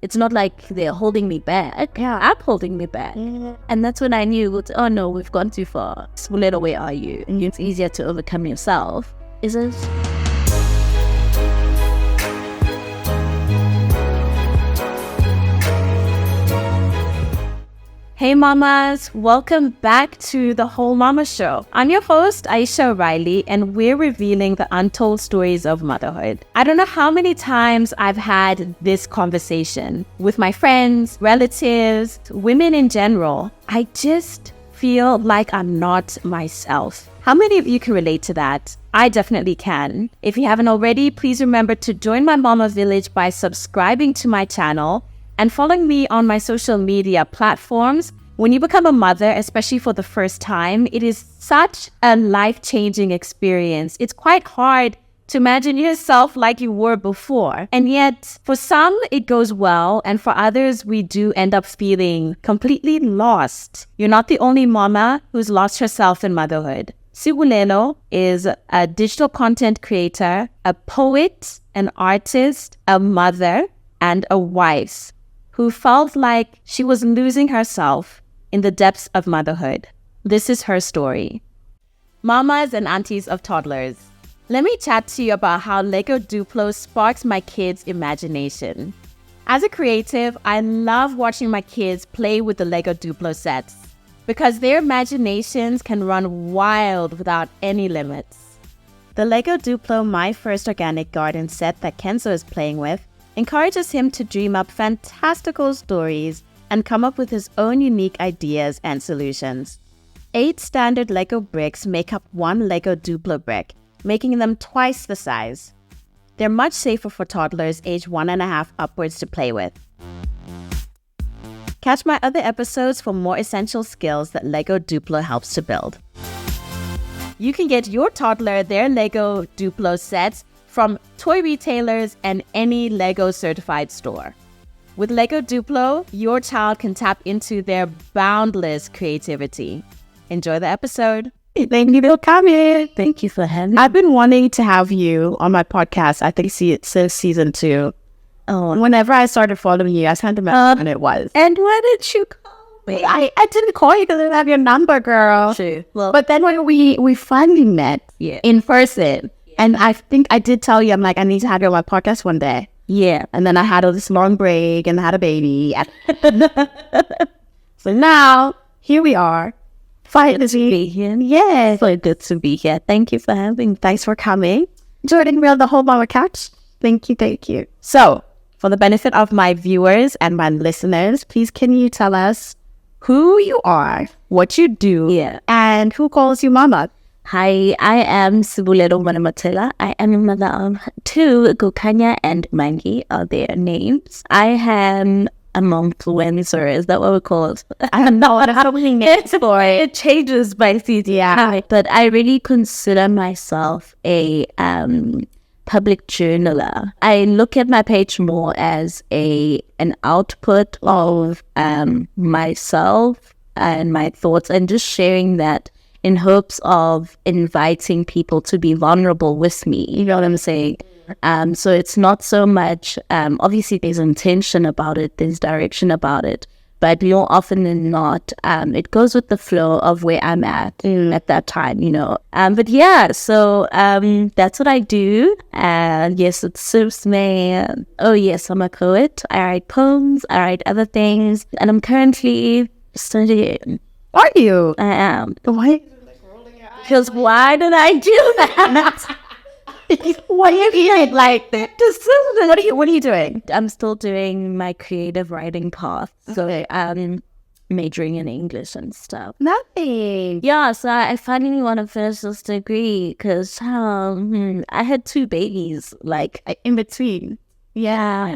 It's not like they're holding me back. Yeah, I'm holding me back. And that's when I knew, oh no, we've gone too far. Sibulelo, where are you? And it's easier to overcome yourself, is it? Hey mamas, welcome back to the Whole Mama Show. I'm your host, Aisha O'Reilly, and we're revealing the untold stories of motherhood. I don't know how many times I've had this conversation with my friends, relatives, women in general. I just feel like I'm not myself. How many of you can relate to that? I definitely can. If you haven't already, please remember to join my Mama Village by subscribing to my channel and following me on my social media platforms. When you become a mother, especially for the first time, it is such a life-changing experience. It's quite hard to imagine yourself like you were before. And yet, for some, it goes well. And for others, we do end up feeling completely lost. You're not the only mama who's lost herself in motherhood. Sibulelo is a digital content creator, a poet, an artist, a mother, and a wife who felt like she was losing herself in the depths of motherhood. This is her story. Mamas and aunties of toddlers, let me chat to you about how Lego Duplo sparks my kids' imagination. As a creative, I love watching my kids play with the Lego Duplo sets because their imaginations can run wild without any limits. The Lego Duplo My First Organic Garden set that Kenzo is playing with encourages him to dream up fantastical stories and come up with his own unique ideas and solutions. 8 standard Lego bricks make up one Lego Duplo brick, making them twice the size. They're much safer for toddlers aged 1.5 upwards to play with. Catch my other episodes for more essential skills that Lego Duplo helps to build. You can get your toddler their Lego Duplo sets from toy retailers and any Lego certified store. With Lego Duplo, your child can tap into their boundless creativity. Enjoy the episode. Thank you for coming. Thank you for having me. I've been wanting to have you on my podcast, I think since season 2. Oh, Whenever I started following you, I can't remember when it was. and why did you call me? I didn't call you because I didn't have your number, girl. True. Well, But then when we finally met in person, and I think I did tell you, I'm like, I need to have you on my podcast one day. yeah. And then I had all this long break and I had a baby. So now, here we are. Finally. Be here. Yes. So good to be here. Thank you for having me. Thanks for coming. Joining me on the Whole Mama couch. Thank you. So, for the benefit of my viewers and my listeners, please can you tell us who you are, what you do, and who calls you mama? Hi, I am Sibulelo Manamatela. I am a mother of 2, Gokanya and Mangi are their names. I am a momfluencer, is that what we're called? I don't know what I'm It's for it. It changes by season. Yeah. But I really consider myself a public journaler. I look at my page more as an output of myself and my thoughts and just sharing that in hopes of inviting people to be vulnerable with me. You know what I'm saying? So it's not so much, obviously there's intention about it, there's direction about it, but more often than not, it goes with the flow of where I'm at that time, you know. But yeah, so that's what I do. And yes, it serves me. Oh yes, I'm a poet. I write poems, I write other things, and I'm currently studying. Are you? I am. Why? Because why did I do that? Why are you here like that? What are you doing? I'm still doing my creative writing path. So I'm majoring in English and stuff. Nothing. Yeah, so I finally want to finish this degree because I had 2 babies, like In between. yeah.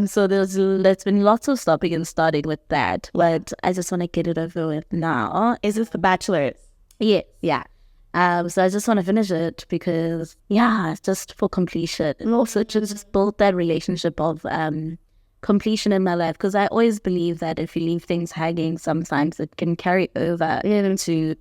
So there's been lots of stopping and starting with that, but I just want to get it over with now. Is this the bachelor's? Yeah. So I just want to finish it because, just for completion. And also to just build that relationship of completion in my life. Because I always believe that if you leave things hanging, sometimes it can carry over into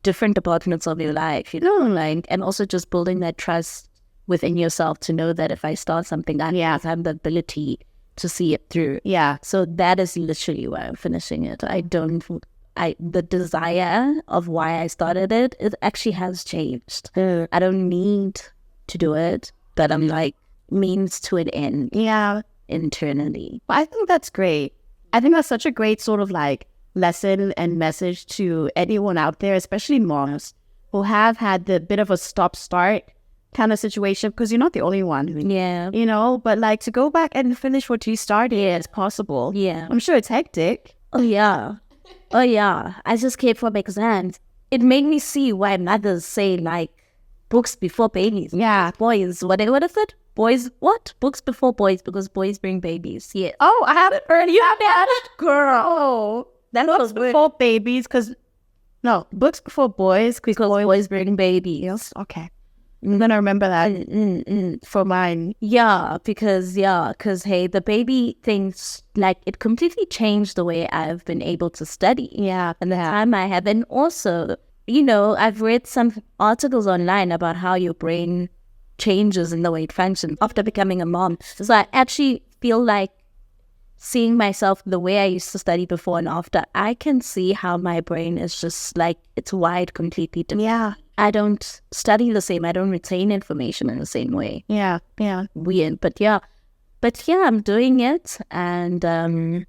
different departments of your life, you know, like, and also just building that trust within yourself to know that if I start something, I have the ability to see it through. Yeah. So that is literally why I'm finishing it. The desire of why I started it, it actually has changed. I don't need to do it, but I'm like means to an end. Yeah. Internally. I think that's great. I think that's such a great sort of like lesson and message to anyone out there, especially moms who have had the bit of a stop-start kind of situation, because you're not the only one who, Yeah. you know, but like to go back and finish what you started is possible. Yeah. I'm sure it's hectic. Oh yeah. Oh yeah. I just came from exams. It made me see why mothers say like books before babies. Yeah. Boys, what is it? Boys, what? Books before boys, because boys bring babies. Yeah. Oh, I haven't heard you have that, girl. Oh, That books was weird. before babies, because no, books before boys, because Boys bring babies. Okay, I'm gonna remember that for mine. Yeah, because hey, the baby things, like, it completely changed the way I've been able to study. Yeah, And the time I have, and also, you know, I've read some articles online about how your brain changes in the way it functions after becoming a mom. So I actually feel like seeing myself the way I used to study before and after, I can see how my brain is just like, it's wired completely different. Yeah, I don't study the same. I don't retain information in the same way. yeah. Weird, but yeah, I'm doing it, and 10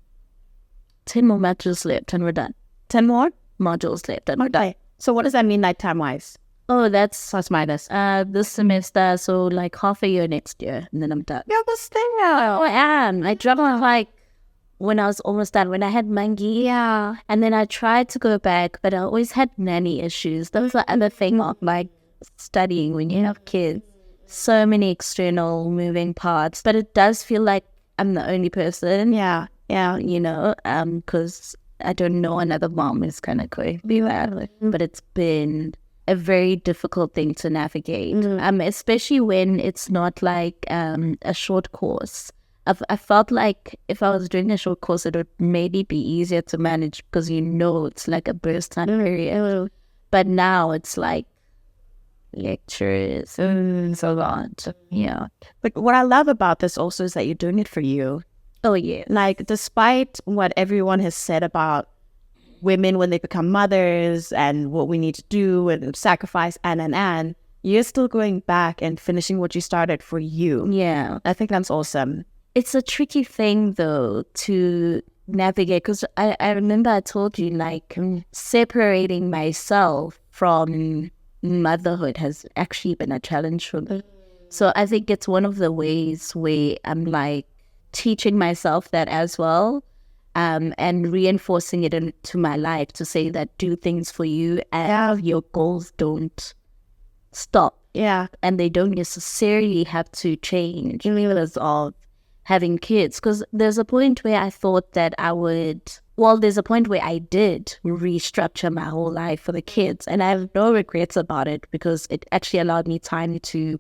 more modules left, and we're done. 10 more Modules left, and we're done. Okay. So what does that mean, like time wise? Oh, that's Plus minus. this semester, so like half a year next year, and then I'm done. Yeah, but still. Oh, I am. I dropped like when I was almost done, when I had Mangi. Yeah. And then I tried to go back, but I always had nanny issues. That was the other thing of like studying when you have kids. So many external moving parts, but it does feel like I'm the only person. Yeah. You know, because I don't know another mom is kind of crazy, but it's been a very difficult thing to navigate, especially when it's not like a short course. I felt like if I was doing a short course, it would maybe be easier to manage because you know it's like a burst time period. But now it's like lectures, it's a lot. Yeah. But what I love about this also is that you're doing it for you. Oh yeah. Like, despite what everyone has said about women when they become mothers and what we need to do and sacrifice and you're still going back and finishing what you started for you. Yeah. I think that's awesome. It's a tricky thing though to navigate, because I remember I told you, like, separating myself from motherhood has actually been a challenge for me. So I think it's one of the ways where I'm like teaching myself that as well. And reinforcing it into my life to say that do things for you and your goals don't stop. Yeah. And they don't necessarily have to change because of having kids. Because there's a point where I thought that there's a point where I did restructure my whole life for the kids. And I have no regrets about it because it actually allowed me time to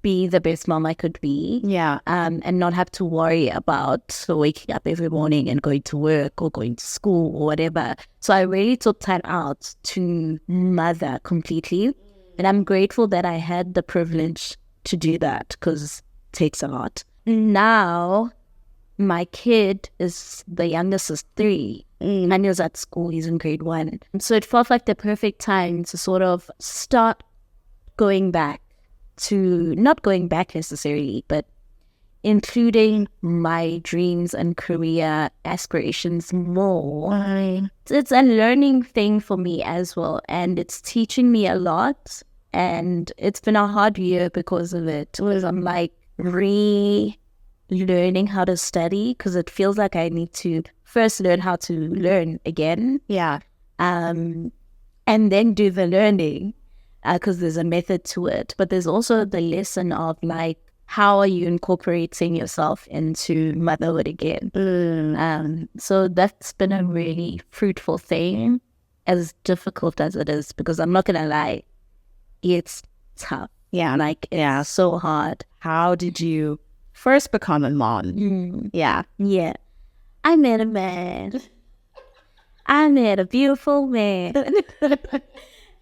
be the best mom I could be. Yeah. And not have to worry about waking up every morning and going to work or going to school or whatever. So I really took time out to mother completely. And I'm grateful that I had the privilege to do that because it takes a lot. Now, my kid the youngest is 3. And he's at school, he's in grade 1. So it felt like the perfect time to sort of start going back to, not going back necessarily, but including my dreams and career aspirations more. It's a learning thing for me as well, and it's teaching me a lot, and it's been a hard year because of it. I'm like relearning how to study because it feels like I need to first learn how to learn again. Yeah. And then do the learning. Because there's a method to it, but there's also the lesson of like, how are you incorporating yourself into motherhood again? So that's been a really fruitful thing, as difficult as it is, because I'm not gonna lie, it's tough. Yeah. Like, it's so hard. How did you first become a mom? Yeah. I met a man. I met a beautiful man.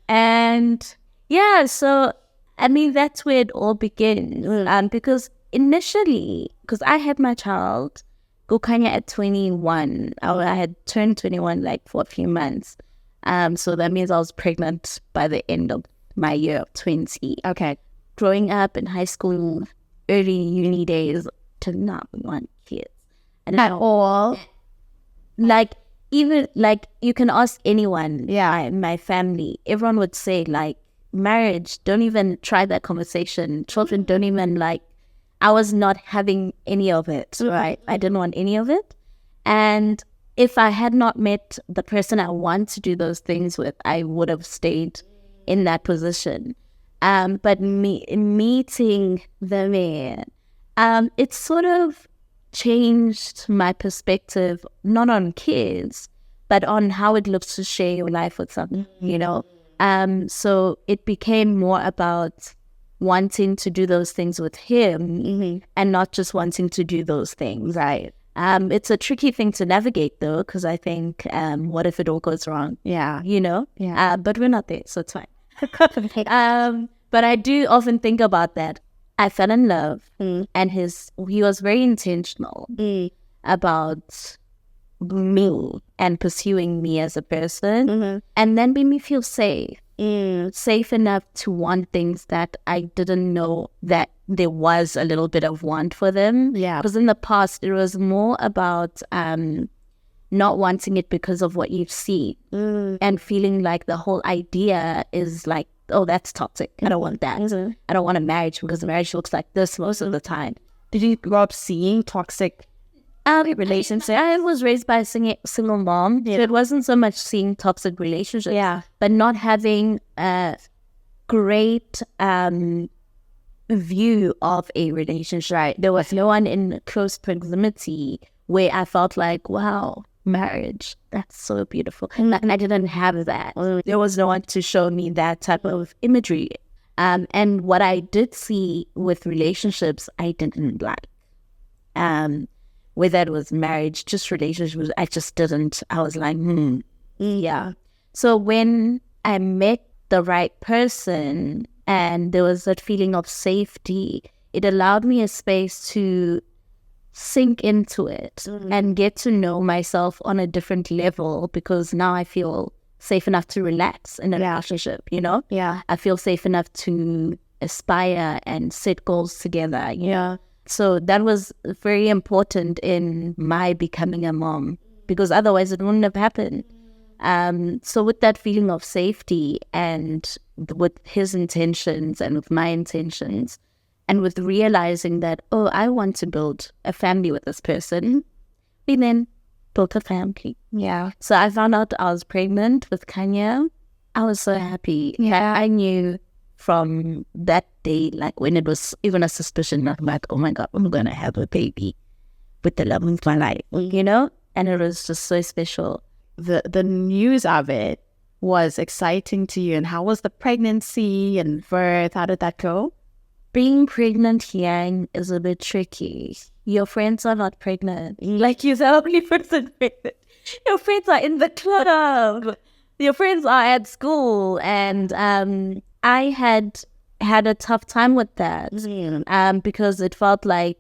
And yeah, so I mean, that's where it all begins. Because initially, because I had my child Kukanya at 21. I had turned 21 like for a few months. So that means I was pregnant by the end of my year of 20. Okay. Growing up in high school, early uni days, to not want kids. And At all? Like, even like you can ask anyone, Yeah. my family, everyone would say like marriage, don't even try that conversation. Children don't even like, I was not having any of it, right? I didn't want any of it. And if I had not met the person I want to do those things with, I would have stayed in that position. But meeting the man, it sort of changed my perspective, not on kids, but on how it looks to share your life with someone, you know? So it became more about wanting to do those things with him and not just wanting to do those things. Right. It's a tricky thing to navigate though, because I think, what if it all goes wrong? Yeah. You know? Yeah. But we're not there, so it's fine. But I do often think about that. I fell in love and he was very intentional about me and pursuing me as a person, and then made me feel safe. Safe enough to want things that I didn't know that there was a little bit of want for them. Yeah. Because in the past, it was more about not wanting it because of what you've seen and feeling like the whole idea is like, oh, that's toxic. I don't want that. I don't want a marriage because a marriage looks like this most of the time. Did you grow up seeing toxic relationship? I was raised by a single mom, so it wasn't so much seeing toxic relationships, but not having a great view of a relationship. Right. There was no one in close proximity where I felt like, wow, marriage, that's so beautiful. And I didn't have that. There was no one to show me that type of imagery. And what I did see with relationships, I didn't like. Whether it was marriage, just relationships, I just didn't. I was like, yeah. So when I met the right person and there was that feeling of safety, it allowed me a space to sink into it and get to know myself on a different level, because now I feel safe enough to relax in a relationship, you know? Yeah. I feel safe enough to aspire and set goals together. Yeah. So that was very important in my becoming a mom, because otherwise it wouldn't have happened. So with that feeling of safety and with his intentions and with my intentions, and with realizing that, oh, I want to build a family with this person, we then built a family. Yeah. So I found out I was pregnant with Kanya. I was so happy. Yeah. I knew from that day, like when it was even a suspicion, I'm like, oh my God, I'm going to have a baby with the love of my life, you know? And it was just so special. The news of it was exciting to you. And how was the pregnancy and birth? How did that go? Being pregnant here is a bit tricky. Your friends are not pregnant. Like, you're the only person pregnant. Your friends are in the club. Your friends are at school. And I had a tough time with that because it felt like,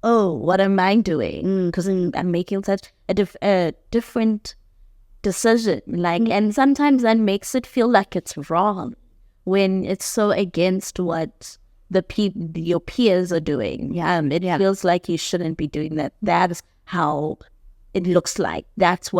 oh, what am I doing? Because I'm making such a different decision. Like, and sometimes that makes it feel like it's wrong when it's so against what your peers are doing. It feels like you shouldn't be doing that. That's how it looks like. That's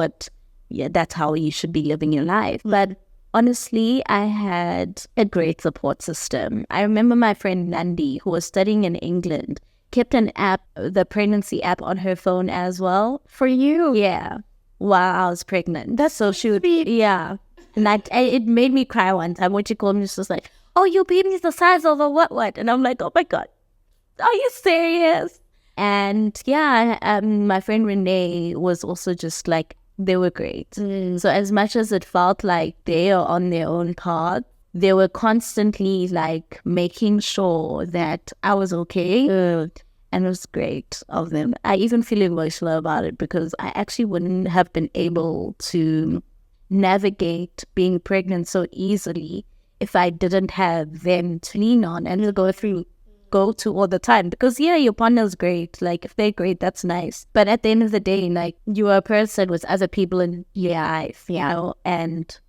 how you should be living your life. But honestly, I had a great support system. I remember my friend Nandi, who was studying in England, kept an app, the pregnancy app, on her phone as well. For you? Yeah. While I was pregnant. So she would be, And it made me cry one time when she called me. She was like, oh, your baby's the size of a what? And I'm like, oh my God, are you serious? And my friend Renee was also just like, they were great. So as much as it felt like they are on their own path, they were constantly like making sure that I was okay. And it was great of them. I even feel emotional about it because I actually wouldn't have been able to navigate being pregnant so easily if I didn't have them to lean on and to go through go to all the time. Because yeah, your partner's great. Like if they're great, that's nice. But at the end of the day, like you are a person with other people in your life, you know, and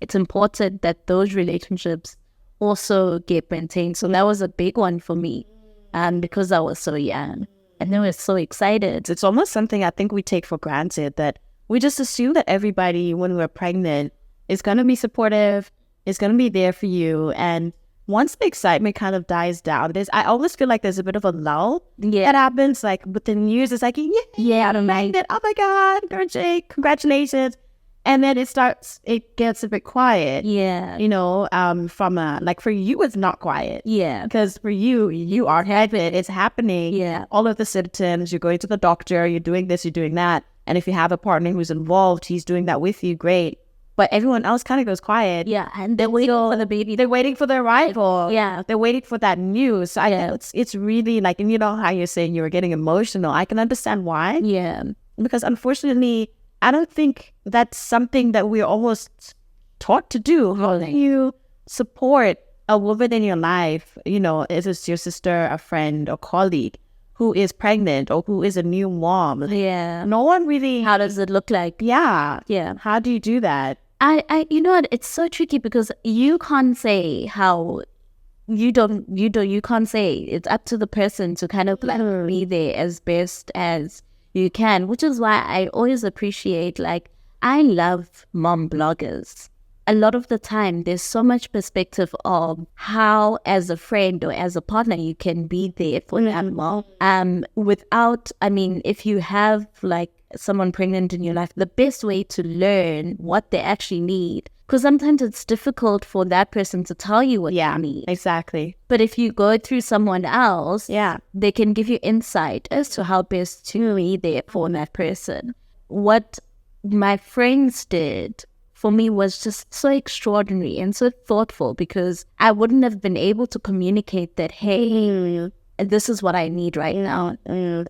it's important that those relationships also get maintained. So that was a big one for me, because I was so young and I was so excited. It's almost something I think we take for granted, that we just assume that everybody, when we're pregnant, is going to be supportive, is going to be there for you. And once the excitement kind of dies down, I always feel like there's a bit of a lull that happens. Like with the news, it's like, I'm pregnant. Oh my God, congratulations. And then it gets a bit quiet. Yeah. You know, like for you, it's not quiet. Yeah. Because for you are having it. It's happening. Yeah. All of the symptoms, you're going to the doctor, you're doing this, you're doing that. And if you have a partner who's involved, he's doing that with you, great. But everyone else kind of goes quiet. Yeah. And they're waiting for the baby. They're waiting for the arrival. Yeah. They're waiting for that news. So I think it's really like, and you know how you're saying you were getting emotional. I can understand why. Yeah. Because unfortunately, I don't think that's something that we're almost taught to do. How do you support a woman in your life, you know, is it your sister, a friend, or colleague who is pregnant or who is a new mom? Yeah. No one really... How does it look like? Yeah. Yeah. How do you do that? You know what? It's so tricky because you can't say how... You can't say. It's up to the person to kind of be there as best as you can, which is why I always appreciate, like, I love mom bloggers. A lot of the time, there's so much perspective of how, as a friend or as a partner, you can be there for that mom. If you have, like, someone pregnant in your life, the best way to learn what they actually need, because sometimes it's difficult for that person to tell you what they need. Exactly. But if you go through someone else, they can give you insight as to how best to be there for that person. What my friends did for me was just so extraordinary and so thoughtful, because I wouldn't have been able to communicate that, hey, this is what I need right now,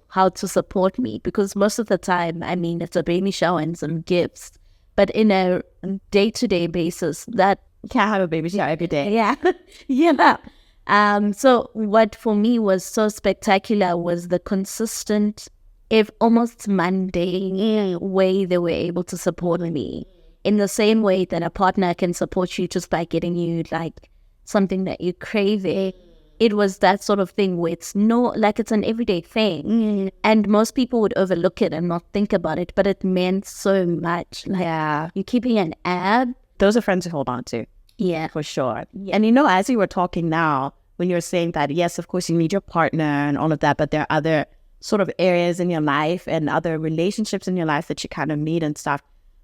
how to support me. Because most of the time, it's a baby shower and some gifts. But in a day-to-day basis, that... You can't have a baby shower every day. Yeah. Yeah. So what for me was so spectacular was the consistent, if almost mundane way they were able to support me. In the same way that a partner can support you just by getting you like something that you crave. It was that sort of thing where it's it's an everyday thing. And most people would overlook it and not think about it, but it meant so much. Like, you're keeping an ab. Those are friends to hold on to. Yeah. For sure. Yeah. And you know, as you were talking now, when you're saying that, yes, of course you need your partner and all of that, but there are other sort of areas in your life and other relationships in your life that you kind of need and stuff.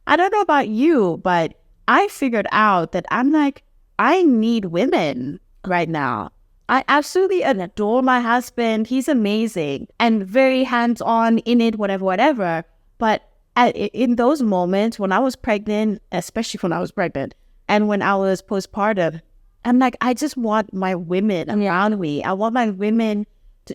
I don't know about you, but I figured out that I'm like, I need women right now. I absolutely adore my husband. He's amazing and very hands-on in it, whatever. But in those moments when I was pregnant, especially when I was pregnant and when I was postpartum, I'm like, I just want my women around me. I want my women,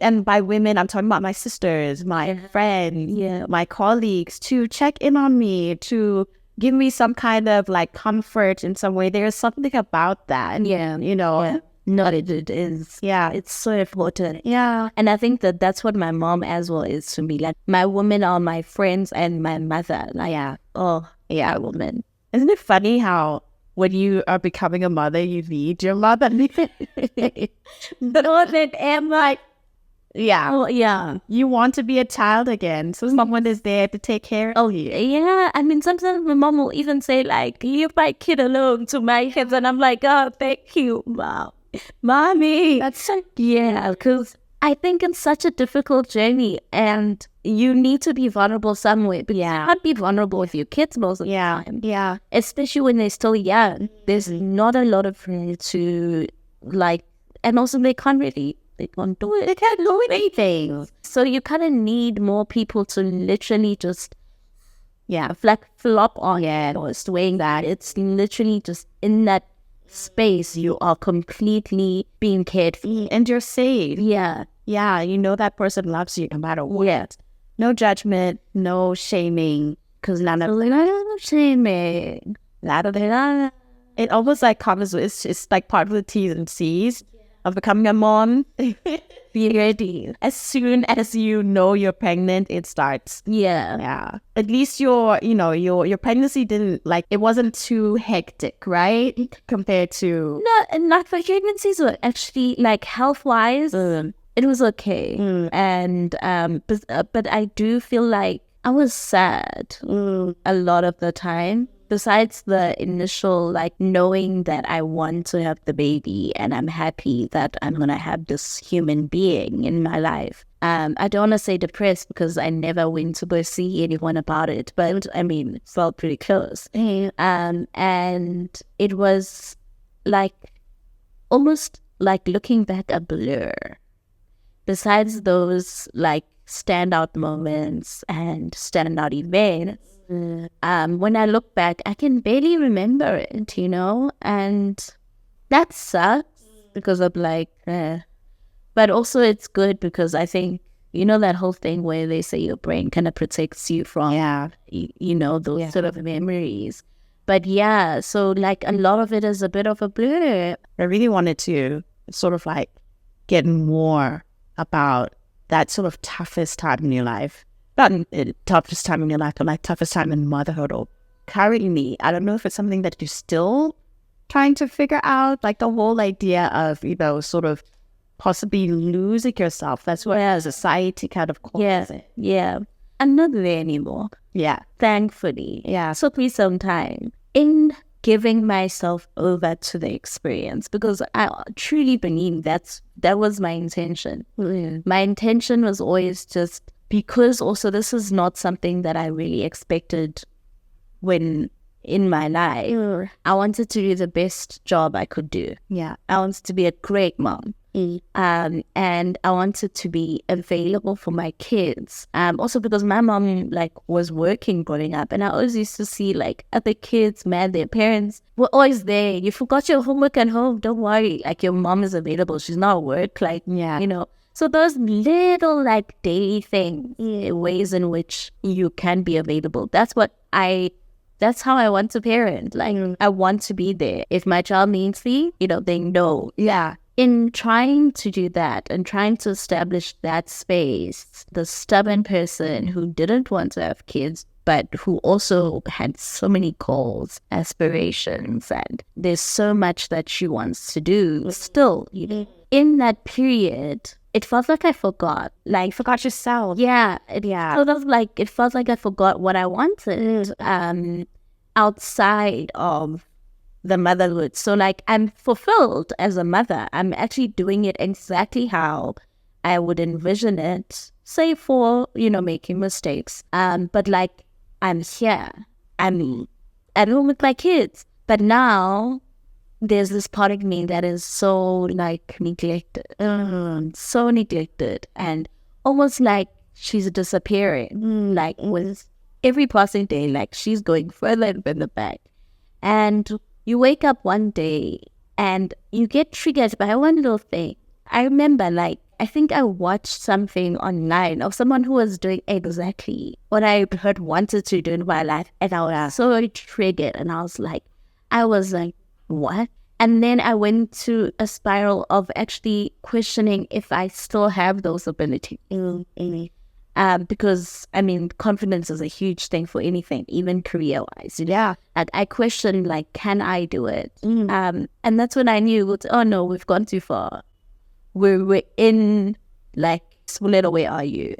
and by women, I'm talking about my sisters, my friends, my colleagues, to check in on me, to give me some kind of like comfort in some way. There's something about that. Yeah. You know? Yeah. No, it is. Yeah. It's so important. Yeah. And I think that's what my mom as well is to me. Like, my women are my friends and my mother. Like, women. Isn't it funny how when you are becoming a mother, you need your mother? But I'm like, you want to be a child again. So someone is there to take care of you. Yeah. Sometimes my mom will even say, like, leave my kid alone to my kids. And I'm like, oh, thank you, Mom. Mommy. That's so... Yeah, because I think it's such a difficult journey and you need to be vulnerable somewhere. But you can't be vulnerable with your kids most of the time. Yeah. Especially when they're still young. There's not a lot of room to, like, and also they can't do it. They can't do anything. So you kind of need more people to literally just, flop on it or swaying that. It's literally just in that space you are completely being cared for. And you're safe. Yeah. Yeah, you know that person loves you no matter what. Yeah. No judgment, no shaming, because none of shaming. It almost like comes with, it's like part of the T's and C's. of becoming a mom. Be ready. As soon as you know you're pregnant, it starts. Yeah. At least your pregnancy didn't, like, it wasn't too hectic, right? Compared to... No, and like my pregnancies were actually, like, health-wise, it was okay. And, but I do feel like I was sad a lot of the time. Besides the initial, like, knowing that I want to have the baby and I'm happy that I'm going to have this human being in my life. I don't want to say depressed because I never went to go see anyone about it, but I mean, it felt pretty close. And it was like almost like looking back a blur. Besides those, like, standout moments and standout events, when I look back, I can barely remember it, and that sucks because I'm like, but also it's good because I think, that whole thing where they say your brain kind of protects you from, those sort of memories. But yeah, so like a lot of it is a bit of a blur. I really wanted to sort of like get more about that sort of toughest time in your life. Not toughest time in your life, but like toughest time in motherhood or currently. I don't know if it's something that you're still trying to figure out, like the whole idea of, sort of possibly losing yourself. That's where society kind of calls it. Yeah. I'm not there anymore. Yeah. Thankfully. Yeah. It took me some time in giving myself over to the experience because I truly believe that was my intention. My intention was always just because also this is not something that I really expected when in my life. I wanted to do the best job I could do. Yeah. I wanted to be a great mom. And I wanted to be available for my kids. Also because my mom was working growing up, and I always used to see other kids, man, their parents were always there. You forgot your homework at home, don't worry. Your mom is available. She's not at work. So those little daily things, ways in which you can be available. That's how I want to parent. I want to be there. If my child needs me, they know. Yeah. In trying to do that and trying to establish that space, the stubborn person who didn't want to have kids, but who also had so many goals, aspirations, and there's so much that she wants to do still, in that period, it felt like I forgot. Forgot yourself. Yeah. It felt like I forgot what I wanted outside of the motherhood. So I'm fulfilled as a mother. I'm actually doing it exactly how I would envision it, save for, making mistakes. But I'm here. I'm at home with my kids. But now there's this part of me that is so neglected. So neglected. And almost like she's disappearing. With every passing day, she's going further and further back. And you wake up one day and you get triggered by one little thing. I remember, I think I watched something online of someone who was doing exactly what I had wanted to do in my life. And I was so triggered. And I was like, what? And then I went to a spiral of actually questioning if I still have those abilities. Because confidence is a huge thing for anything, even career-wise. Yeah. I questioned, can I do it? And that's when I knew, oh no, we've gone too far. We're in, Sibulelo, where are you?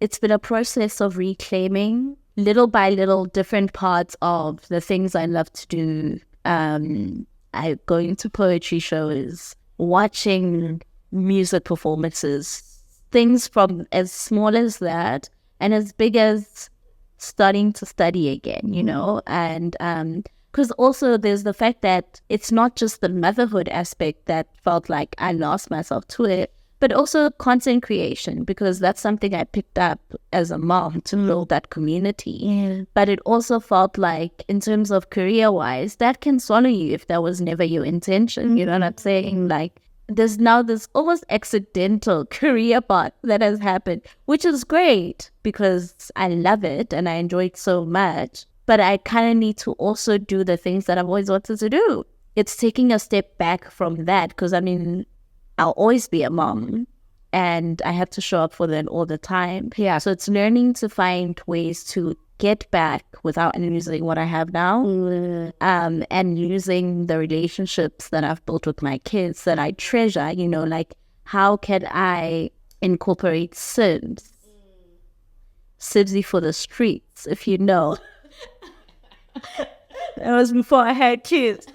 It's been a process of reclaiming little by little different parts of the things I love to do. I going to poetry shows, watching music performances, things from as small as that and as big as starting to study again, and because also there's the fact that it's not just the motherhood aspect that felt like I lost myself to it, but also content creation, because that's something I picked up as a mom to build that community. Yeah. But it also felt like, in terms of career-wise, that can swallow you if that was never your intention. You know what I'm saying? There's now this almost accidental career path that has happened, which is great because I love it and I enjoy it so much. But I kind of need to also do the things that I've always wanted to do it's taking a step back from that, because I mean, I'll always be a mom and I have to show up for them all the time. Yeah. So it's learning to find ways to get back without losing what I have now, and using the relationships that I've built with my kids that I treasure, you know, like how can I incorporate Sibsy for the streets, if you know. That was before I had kids.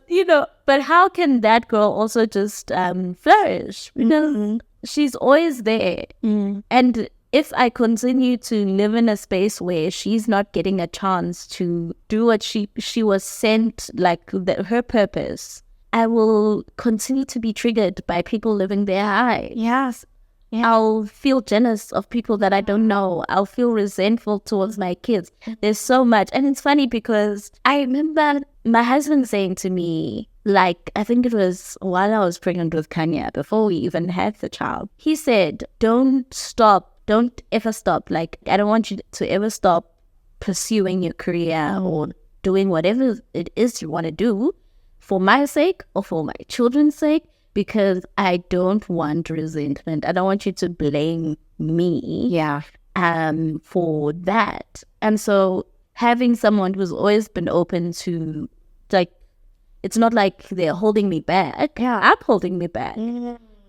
You know, but how can that girl also just flourish? Because she's always there. And if I continue to live in a space where she's not getting a chance to do what she was sent, like her purpose, I will continue to be triggered by people living their high. Yes. Yeah. I'll feel jealous of people that I don't know. I'll feel resentful towards my kids. There's so much. And it's funny because I remember my husband saying to me, like, I think it was while I was pregnant with Kanya, before we even had the child, he said, don't ever stop. Like, I don't want you to ever stop pursuing your career or doing whatever it is you want to do for my sake or for my children's sake, because I don't want resentment. I don't want you to blame me for that. And so having someone who's always been open to, like, it's not like they're holding me back. Yeah, I'm holding me back.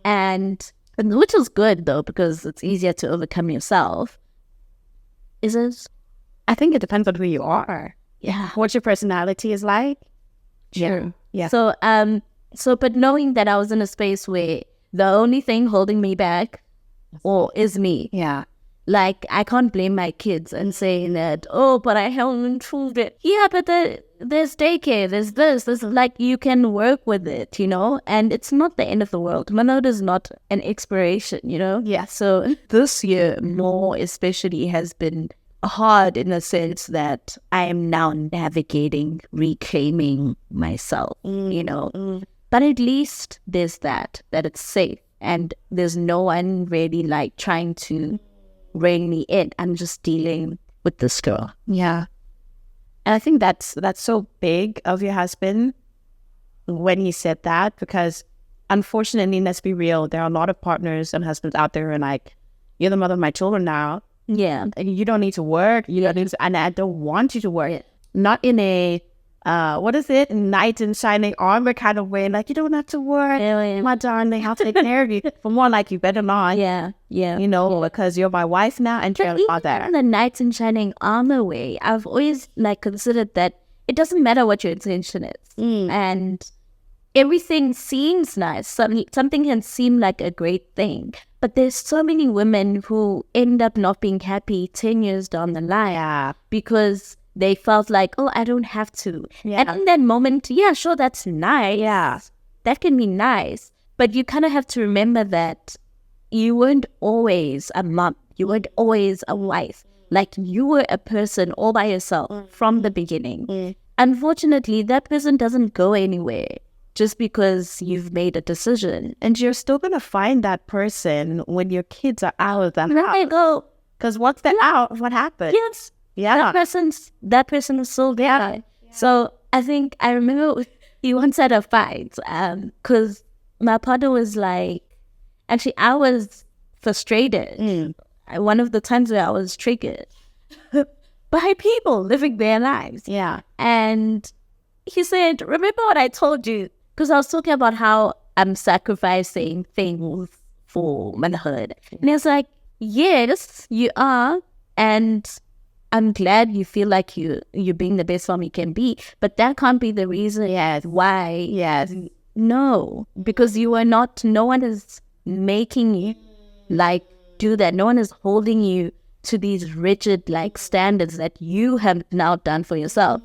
And which is good, though, because it's easier to overcome yourself. Is it? I think it depends on who you are. Yeah. What your personality is like. True. Yeah. But knowing that I was in a space where the only thing holding me back is me. Yeah. Like, I can't blame my kids and saying that, oh, but I haven't improved it. Yeah, but there's daycare, there's this, like, you can work with it, you know? And it's not the end of the world. Motherhood is not an expiration, you know? Yeah. So this year, more especially, has been hard in the sense that I am now navigating, reclaiming myself, you know? But at least there's that it's safe. And there's no one really, like, trying to rein me in. I'm just dealing with this girl. Yeah. And I think that's so big of your husband when he said that, because unfortunately, let's be real, there are a lot of partners and husbands out there and like, you're the mother of my children now. Yeah. You don't need to work. You don't need to, and I don't want you to work. Yeah. Not in a knight in shining armor kind of way, like, you don't have to work, my darling, I'll take care of you. For more like, you better not. Yeah. You know, because you're my wife now and you're not there. In the knight in shining armor way, I've always, like, considered that it doesn't matter what your intention is. And everything seems nice. Something can seem like a great thing. But there's so many women who end up not being happy 10 years down the line because they felt like, oh, I don't have to. Yeah. And in that moment, yeah, sure, that's nice. Yeah. That can be nice. But you kind of have to remember that you weren't always a mom. You weren't always a wife. Like, you were a person all by yourself from the beginning. Unfortunately, that person doesn't go anywhere just because you've made a decision. And you're still going to find that person when your kids are out of the house. Because once they're out, what happens? Yes. Yeah. That person is still there. Yeah. So I think I remember he once had a fight because my partner was like, actually, I was frustrated. One of the times where I was triggered by people living their lives. Yeah. And he said, remember what I told you? Because I was talking about how I'm sacrificing things for motherhood. And he was like, yes, you are. And I'm glad you feel like you're being the best mom you can be, but that can't be the reason why. Yes. No, because you are not, no one is making you like do that. No one is holding you to these rigid like standards that you have now done for yourself.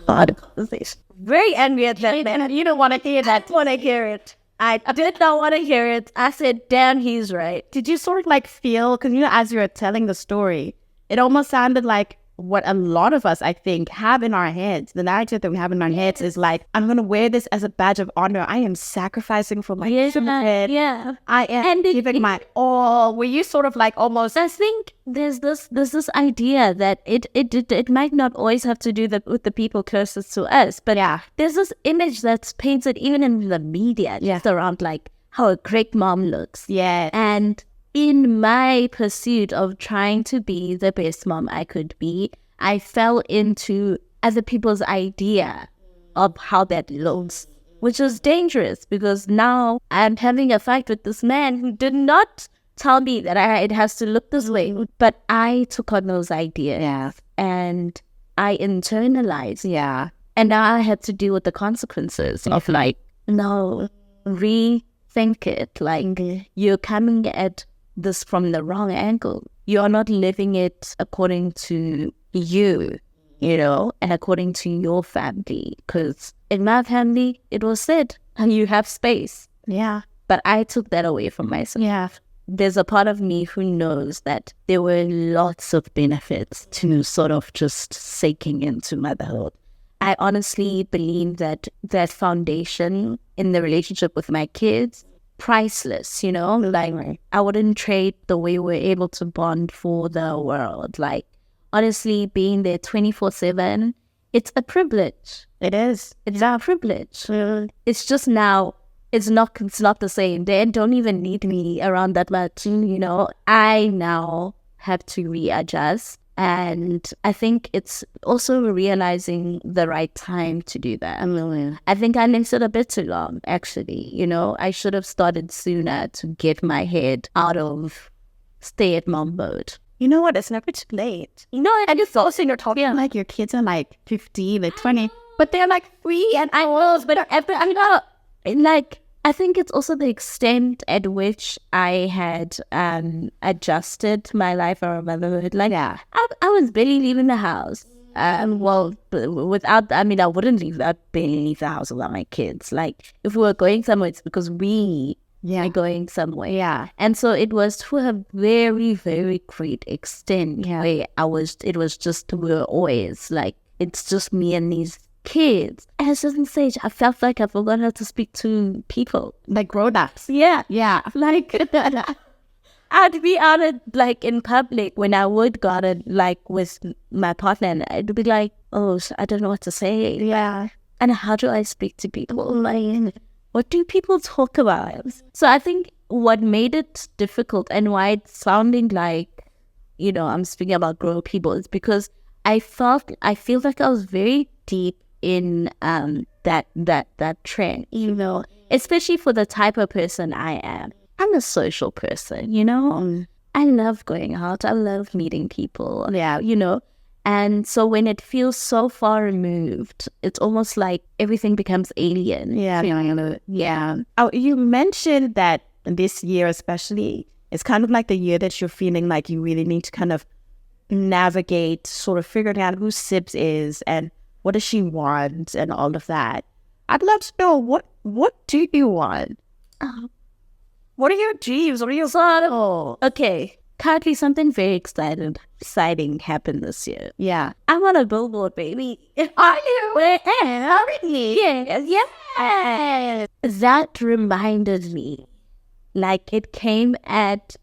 Very angry at that man. You don't want to hear that. I want to hear it. I did not want to hear it. I said, damn, he's right. Did you sort of like feel, because, you know, as you were telling the story, it almost sounded like what a lot of us, I think, have in our heads, the narrative that we have in our heads is like, I'm going to wear this as a badge of honor. I am sacrificing for my children. Yeah. I am giving my all. Were you sort of like almost... I think there's this idea that it might not always have to do with the people closest to us, but there's this image that's painted even in the media just around like how a great mom looks. Yeah. And in my pursuit of trying to be the best mom I could be, I fell into other people's idea of how that looks, which is dangerous because now I'm having a fight with this man who did not tell me that it has to look this way, but I took on those ideas and I internalized. Yeah. And now I had to deal with the consequences of like, no, rethink it. Like you're coming at this from the wrong angle. You're not living it according to you, and according to your family. Because in my family, it was said, and you have space. Yeah. But I took that away from myself. Yeah. There's a part of me who knows that there were lots of benefits to sort of just sinking into motherhood. I honestly believe that foundation in the relationship with my kids, priceless, like I wouldn't trade the way we're able to bond for the world. Like honestly, being there 24/7, it's a privilege. It is. It's a privilege. It's just now, it's not the same. They don't even need me around that much, I now have to readjust. And I think it's also realizing the right time to do that. I think I left it a bit too long, actually. I should have started sooner to get my head out of stay-at-mom mode. You know what? It's never too late. And it's also you're talking like your kids are like 15, like 20, but they're like 3 and I was, but I think it's also the extent at which I had adjusted my life around motherhood. I was barely leaving the house. I wouldn't barely leave the house without my kids. Like, if we were going somewhere, it's because we are going somewhere. Yeah. And so it was to a very, very great extent where we were always like, it's just me and these kids. At a certain stage, I felt like I forgot how to speak to people. Like grown-ups. Yeah. Yeah. Like, I'd be out in public when I would go out with my partner, and I'd be like, oh, I don't know what to say. Yeah. And how do I speak to people? Like, what do people talk about? So I think what made it difficult and why it's sounding like, I'm speaking about grown people is because I feel like I was very deep in that trend, especially for the type of person I am. I'm a social person, I love going out. I love meeting people. Yeah. And so when it feels so far removed, it's almost like everything becomes alien. Yeah. Yeah. Oh, you mentioned that this year especially, it's kind of like the year that you're feeling like you really need to kind of navigate, sort of figuring out who Sibs is and what does she want and all of that. I'd love to know, what do you want? What are your dreams? What are your... Okay. Currently, something very exciting happened this year. Yeah. I'm on a billboard, baby. Are you? Already? Yeah. That reminded me, like it came at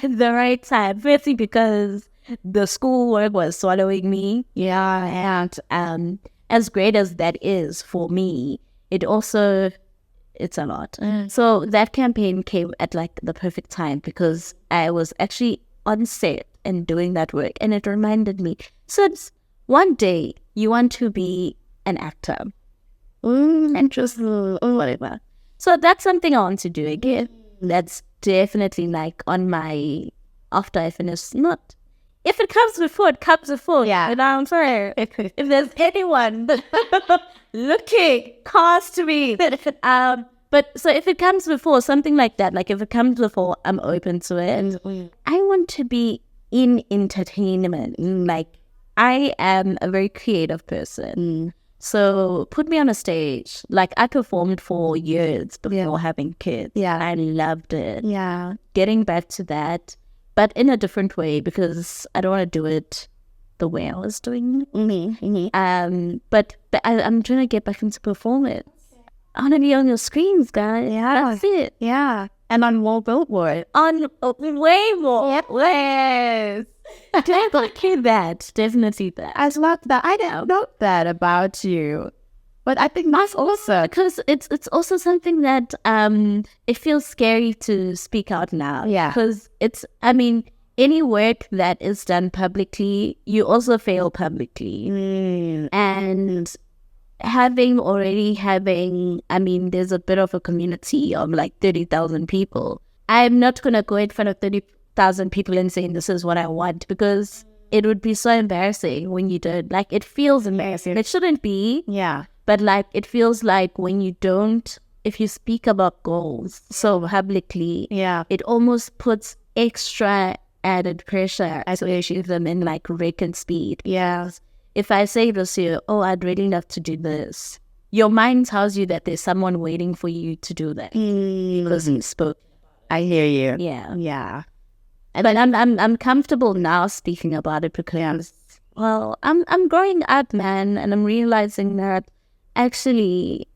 the right time. Firstly, because the schoolwork was swallowing me. Yeah. And as great as that is for me, it's a lot. So that campaign came at like the perfect time because I was actually on set and doing that work, and it reminded me, Sibs, one day you want to be an actor. Interesting. Whatever. So that's something I want to do again. That's definitely like on my, after I finish, not, if it comes before, it comes before. Yeah. And I'm sorry. If there's anyone looking, cast me. But so if it comes before, something like that, like if it comes before, I'm open to it. I want to be in entertainment. Like, I am a very creative person. So put me on a stage. Like, I performed for years before having kids. Yeah. I loved it. Yeah. Getting back to that, but in a different way, because I don't want to do it the way I was doing it. Mm-hmm. Mm-hmm. But I'm trying to get back into performance. I want to be on your screens, guys. Yeah. That's it. Yeah. And on more billboard. On way more. Yep. Yes. Definitely that. Definitely that. I love that. I didn't know that about you. But I think that's awesome. Because it's also something that it feels scary to speak out now. Yeah. Because any work that is done publicly, you also fail publicly. And there's a bit of a community of like 30,000 people. I'm not going to go in front of 30,000 people and saying this is what I want, because it would be so embarrassing when you don't. Like, it feels embarrassing. It shouldn't be. Yeah. But like, it feels like when you don't, if you speak about goals so publicly, Yeah. it almost puts extra added pressure to achieve them in like record speed. Yeah. If I say this to you, oh, I'd really love to do this, your mind tells you that there's someone waiting for you to do that because you spoke. I hear you. Yeah. Yeah. But I'm comfortable now speaking about it because, well, I'm growing up, man, and I'm realizing that actually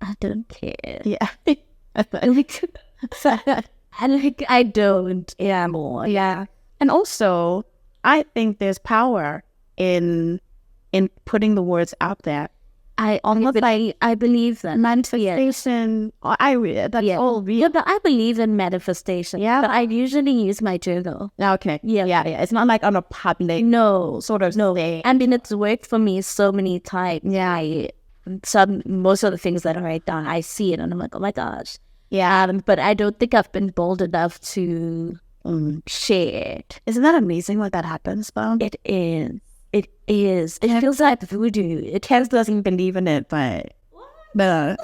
I don't care. Yeah. I don't anymore. Yeah. And also, I think there's power in putting the words out there. I believe that Manifestation. That's all real. Yeah, but I believe in manifestation. Yeah. But I usually use my journal. Okay. Yeah. It's not like on a public sort of thing. I mean, it's worked for me so many times. Yeah. Most of the things that I write down, I see it and I'm like, oh my gosh. Yeah. But I don't think I've been bold enough to share it. Isn't that amazing what that happens, though? It is. It is. It feels like voodoo. Ken doesn't believe in it, but no.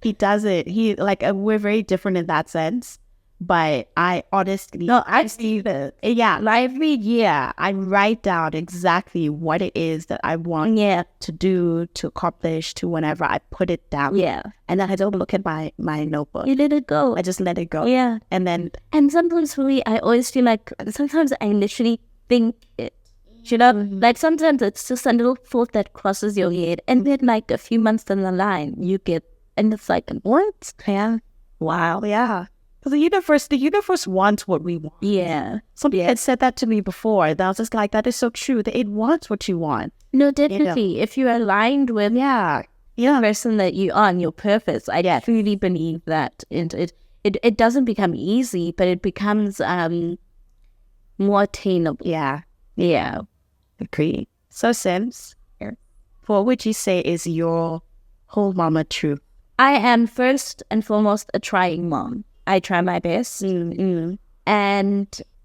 He does it. We're very different in that sense. But I honestly, I see that. Yeah, like every year I write down exactly what it is that I want to do, to accomplish, to whenever I put it down. Yeah. And then I don't look at my notebook. You let it go. I just let it go. Yeah. And sometimes for me, I always feel like sometimes I literally think it. You know, like sometimes it's just a little thought that crosses your head, and then like a few months down the line, you get, and it's like, what? Yeah. Wow. Yeah. Because the universe wants what we want. Yeah. Somebody had said that to me before. And I was just like, that is so true. That it wants what you want. No, definitely. You know? If you're aligned with the person that you are and your purpose, I truly believe that it doesn't become easy, but it becomes more attainable. Yeah. Yeah. Agree. So, Sims, what would you say is your whole mama truth? I am first and foremost a trying mom. I try my best. And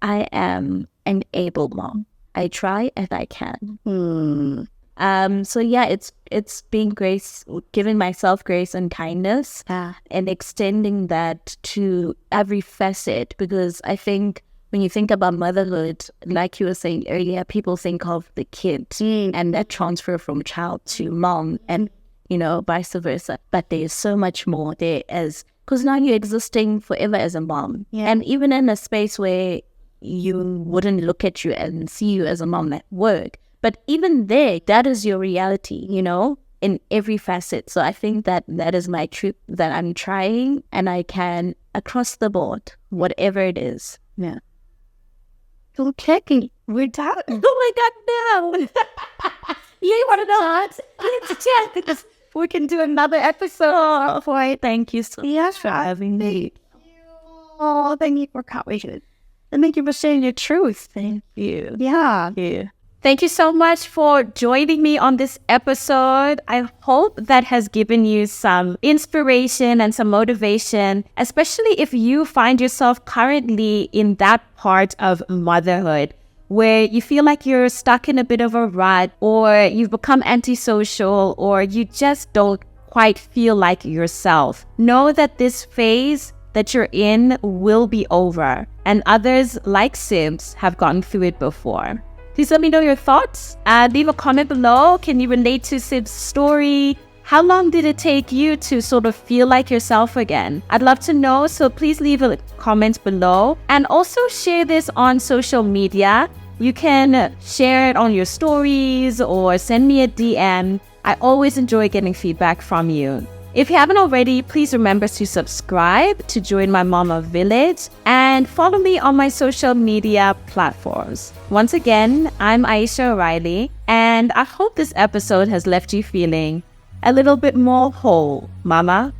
I am an able mom. I try and I can. So yeah, it's being giving myself grace and kindness, and extending that to every facet, because I think when you think about motherhood, like you were saying earlier, people think of the kid and that transfer from child to mom, and vice versa. But there's so much more there, because now you're existing forever as a mom, and even in a space where you wouldn't look at you and see you as a mom at work, but even there, that is your reality, in every facet. So I think that is my truth, that I'm trying and I can across the board, whatever it is. Yeah. Okay, we're done. Oh my God, no! You want to know? Let's we can do another episode. Thank you so much for having me. Oh, thank you for coming. And thank you for sharing your truth. Thank you. Yeah. Thank you so much for joining me on this episode. I hope that has given you some inspiration and some motivation, especially if you find yourself currently in that part of motherhood where you feel like you're stuck in a bit of a rut, or you've become antisocial, or you just don't quite feel like yourself. Know that this phase that you're in will be over, and others like Sims have gone through it before. Please let me know your thoughts. Leave a comment below. Can you relate to Sib's story? How long did it take you to sort of feel like yourself again? I'd love to know, so please leave a comment below. And also share this on social media. You can share it on your stories or send me a DM. I always enjoy getting feedback from you. If you haven't already, please remember to subscribe to join my Mama Village and follow me on my social media platforms. Once again, I'm Aisha O'Reilly, and I hope this episode has left you feeling a little bit more whole, Mama.